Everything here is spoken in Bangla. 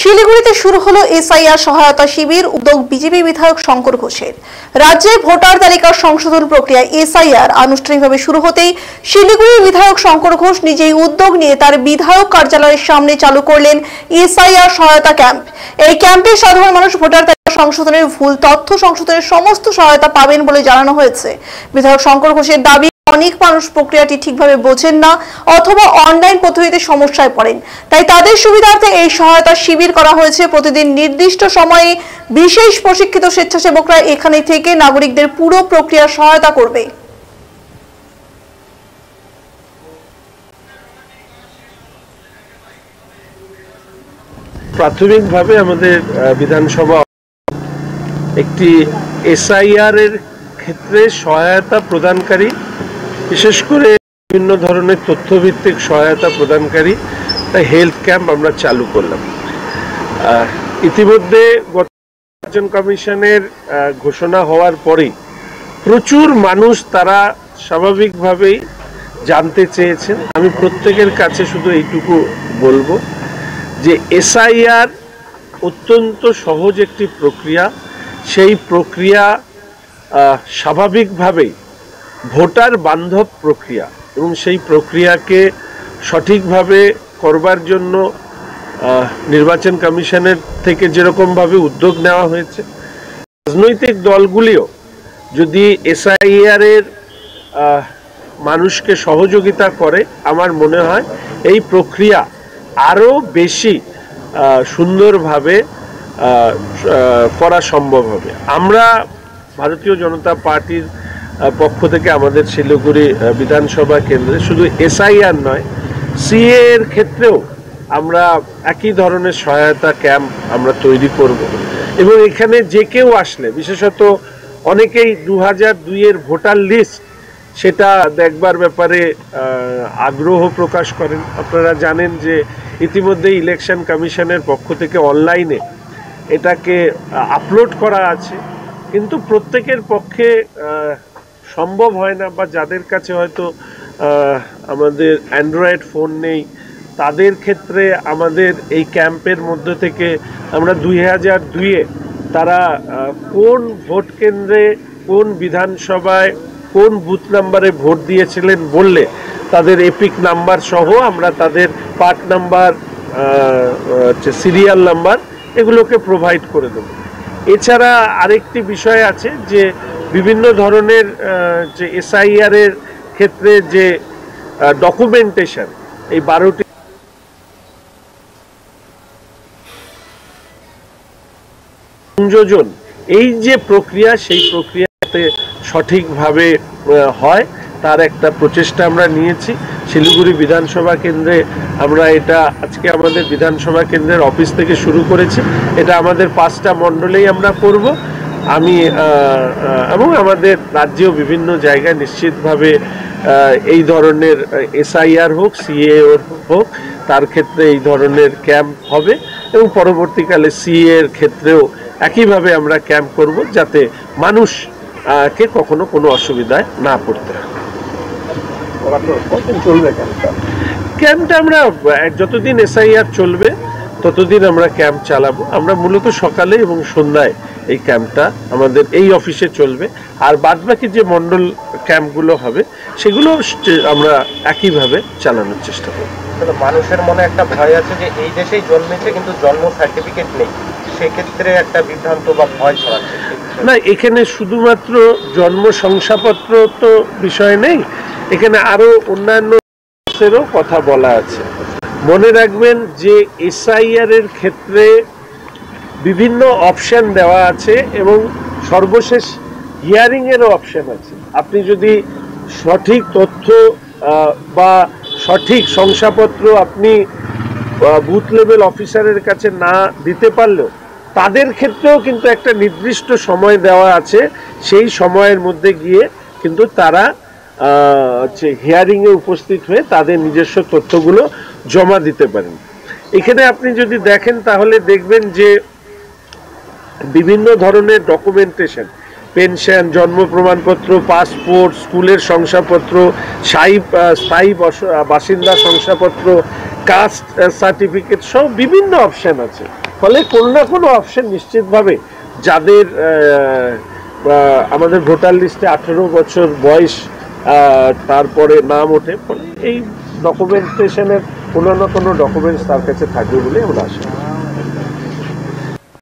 শিলিগুড়িতে শুরু হলো এসআইআর সহায়তা শিবির। উদ্যোগ বিজেপি বিধায়ক শঙ্কর ঘোষের। রাজ্যে ভোটার তালিকার সংশোধন প্রক্রিয়া এসআইআর আনুষ্ঠানিকভাবে শুরু হতেই শিলিগুড়ির বিধায়ক শঙ্কর ঘোষ নিজেই উদ্যোগ নিয়ে তার বিধায়ক কার্যালয়ের সামনে চালু করলেন এসআইআর সহায়তা ক্যাম্প। এই ক্যাম্পে সাধারণ মানুষ ভোটার তালিকা সংশোধনের, ভুল তথ্য সংশোধনের সমস্ত সহায়তা পাবেন বলে জানানো হয়েছে। বিধায়ক শঙ্কর ঘোষের দাবি, অনেক মানুষ প্রক্রিয়াটি ঠিকভাবে বোঝেন না অথবা অনলাইন পদ্ধতিতে সমস্যায় পড়েন, তাই তাদের সুবিধার্থে এই সহায়তা শিবির করা হয়েছে। প্রতিদিন নির্দিষ্ট সময়ে বিশেষ প্রশিক্ষিত স্বেচ্ছাসেবকরা এখানে থেকে নাগরিকদের পুরো প্রক্রিয়া সহায়তা করবে। প্রাথমিকভাবে আমাদের বিধানসভা একটি এসআইআর এর ক্ষেত্রে সহায়তা প্রদানকারী, বিশেষ করে বিভিন্ন ধরনের তথ্যভিত্তিক সহায়তা প্রদানকারী হেলথ ক্যাম্প আমরা চালু করলাম। ইতিমধ্যে গত নির্বাচন কমিশনের ঘোষণা হওয়ার পরেই প্রচুর মানুষ তারা স্বাভাবিকভাবেই জানতে চেয়েছেন। আমি প্রত্যেকের কাছে শুধু এইটুকু বলবো যে এসআইআর অত্যন্ত সহজ একটি প্রক্রিয়া। সেই প্রক্রিয়া স্বাভাবিকভাবেই ভোটার বান্ধব প্রক্রিয়া এবং সেই প্রক্রিয়াকে সঠিকভাবে করবার জন্য নির্বাচন কমিশনের থেকে যেরকমভাবে উদ্যোগ নেওয়া হয়েছে, রাজনৈতিক দলগুলিও যদি এসআইআর এর মানুষকে সহযোগিতা করে, আমার মনে হয় এই প্রক্রিয়া আরও বেশি সুন্দরভাবে করা সম্ভব হবে। আমরা ভারতীয় জনতা পার্টির পক্ষ থেকে আমাদের শিলিগুড়ি বিধানসভা কেন্দ্রে শুধু এসআইআর নয়, সিএ এর ক্ষেত্রেও আমরা একই ধরনের সহায়তা ক্যাম্প আমরা তৈরি করব এবং এখানে যে কেউ আসলে, বিশেষত অনেকেই 2002 ভোটার লিস্ট সেটা দেখবার ব্যাপারে আগ্রহ প্রকাশ করেন। আপনারা জানেন যে ইতিমধ্যে ইলেকশন কমিশনের পক্ষ থেকে অনলাইনে এটাকে আপলোড করা আছে, কিন্তু প্রত্যেকের পক্ষে সম্ভব হয় না, বা যাদের কাছে হয়তো আমাদের অ্যান্ড্রয়েড ফোন নেই, তাদের ক্ষেত্রে আমাদের এই ক্যাম্পের মধ্যে থেকে আমরা 2002-এ তারা কোন ভোট কেন্দ্রে, কোন বিধানসভায়, কোন বুথ নাম্বারে ভোট দিয়েছিলেন বললে তাদের এপিক নাম্বার সহ আমরা তাদের পার্ট নাম্বার, সিরিয়াল নাম্বার এগুলোকে প্রোভাইড করে দেব। এছাড়া আরেকটি বিষয় আছে যে বিভিন্ন ধরনের যে এসআইআর এর ক্ষেত্রে যে ডকুমেন্টেশন, এই 12টি সংযোজন, এই যে প্রক্রিয়া, সেই প্রক্রিয়াতে সঠিকভাবে হয় তার একটা প্রচেষ্টা আমরা নিয়েছি। শিলিগুড়ি বিধানসভা কেন্দ্রে আমরা এটা আজকে আমাদের বিধানসভা কেন্দ্রের অফিস থেকে শুরু করেছি। এটা আমাদের 5টা মণ্ডলেই আমরা করব। আমি এবং আমাদের রাজ্যেও বিভিন্ন জায়গায় নিশ্চিতভাবে এই ধরনের এসআইআর হোক, সিএ হোক, তার ক্ষেত্রে এই ধরনের ক্যাম্প হবে এবং পরবর্তীকালে সিএ এর ক্ষেত্রেও একইভাবে আমরা ক্যাম্প করব, যাতে মানুষকে কখনো কোনো অসুবিধায় না পড়তে হয়। ক্যাম্পটা আমরা যতদিন এসআইআর চলবে ততদিন আমরা ক্যাম্প চালাবো। আমরা মূলত সকালে এবং সন্ধ্যায় এই ক্যাম্পটা আমাদের এই অফিসে চলবে, আর বাদবাকি যে মন্ডল ক্যাম্পগুলো হবে সেগুলো আমরা একইভাবে চালানোর চেষ্টা করব। মানুষের মনে একটা ভয় আছে যে এই দেশেই জন্মেছে কিন্তু জন্ম সার্টিফিকেট নেই, সেক্ষেত্রে একটা বিভ্রান্ত বা ভয় ছড়াচ্ছে। না, এখানে শুধুমাত্র জন্ম শংসাপত্র তো বিষয় নেই, এখানে আরো অন্যান্য কথা বলা আছে। মনে রাখবেন যে এসআইআর এর ক্ষেত্রে বিভিন্ন অপশন দেওয়া আছে এবং সর্বশেষ হিয়ারিং এরও অপশন আছে। আপনি যদি সঠিক তথ্য বা সঠিক শংসাপত্র আপনি বুথ লেভেল অফিসারের কাছে না দিতে পারলেও তাদের ক্ষেত্রেও কিন্তু একটা নির্দিষ্ট সময় দেওয়া আছে, সেই সময়ের মধ্যে গিয়ে কিন্তু তারা হিয়ারিংয়ে উপস্থিত হয়ে তাদের নিজস্ব তথ্যগুলো জমা দিতে পারেন। এখানে আপনি যদি দেখেন তাহলে দেখবেন যে বিভিন্ন ধরনের ডকুমেন্টেশন, পেনশন, জন্ম প্রমাণপত্র, পাসপোর্ট, স্কুলের শংসাপত্র, স্থায়ী বাসিন্দা শংসাপত্র, কাস্ট সার্টিফিকেট সহ বিভিন্ন অপশন আছে। ফলে কোনো না কোনো অপশন নিশ্চিতভাবে যাদের আমাদের ভোটার লিস্টে 18 বছর বয়স তারপরে নাম ওঠে, ফলে এই ডকুমেন্টেশনের কোনো না কোনো ডকুমেন্টস তার কাছে থাকবে বলে আমরা আশা করি।